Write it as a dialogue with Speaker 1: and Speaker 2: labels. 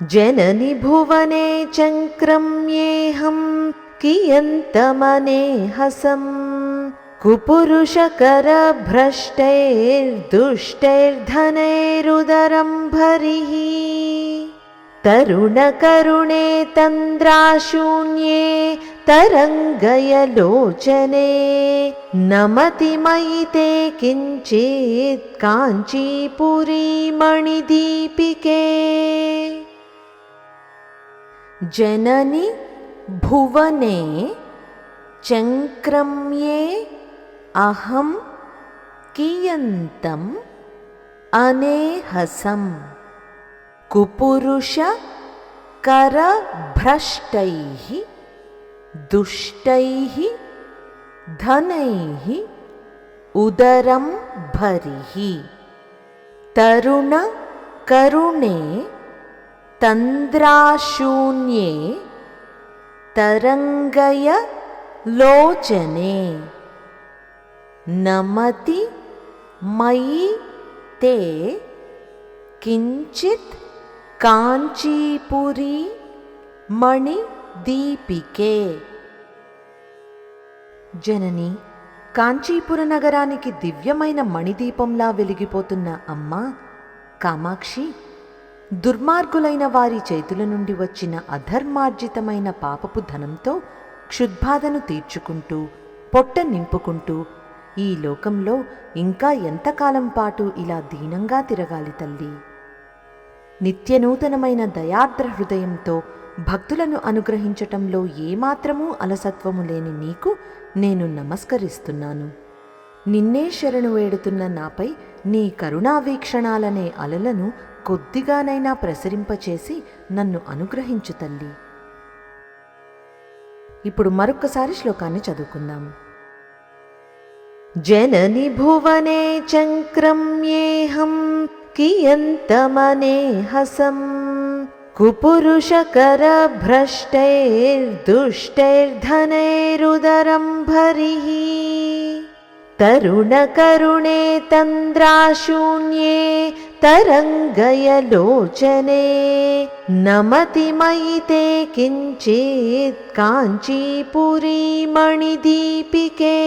Speaker 1: जननि भुवने चङ्क्रम्येऽहं कियन्तमनेहसं कुपुरुषकरभ्रष्टैर्दुष्टैर्धनैरुदरं भरिः तरुणकरुणे तन्द्राशून्ये तरङ्गयलोचने नमति मयि ते किञ्चित् काञ्चीपुरी मणिदीपिके। जननि भुवने चङ्क्रम्ये अहं कियन्तम् अनेहसं कुपुरुषकरभ्रष्टैः दुष्टैः धनैः उदरं भरिः तरुणकरुणे तन्द्राशून्ये तरङ्गयलोचने नमति मयि ते किञ्चित् काञ्चीपुरी మణిదీపికే। జనని, కాంచీపుర నగరానికి దివ్యమైన మణిదీపంలా వెలిగిపోతున్న అమ్మ కామాక్షి, దుర్మార్గులైన వారి చేతుల నుండి వచ్చిన అధర్మార్జితమైన పాపపు ధనంతో క్షుద్బాధను తీర్చుకుంటూ పొట్ట నింపుకుంటూ ఈ లోకంలో ఇంకా ఎంతకాలం పాటు ఇలా దీనంగా తిరగాలి తల్లి? నిత్యనూతనమైన దయార్ద్ర హృదయంతో భక్తులను అనుగ్రహించటంలో ఏమాత్రమూ అలసత్వము లేని నీకు నేను నమస్కరిస్తున్నాను. నిన్నే శరణు వేడుతున్న నాపై నీ కరుణావీక్షణాలనే అలలను కొద్దిగానైనా ప్రసరింపచేసి నన్ను అనుగ్రహించు తల్లి. ఇప్పుడు మరొక్కసారి శ్లోకాన్ని చదువుకుందాం. జనని భువనే చంక్రమ్యేహం कियन्तमनेहसं कुपुरुषकरभ्रष्टैर्दुष्टैर्धनैरुदरं भरिः तरुणकरुणे तन्द्राशून्ये तरङ्गयलोचने नमति मयि ते किञ्चित् काञ्चीपुरी मणिदीपिके।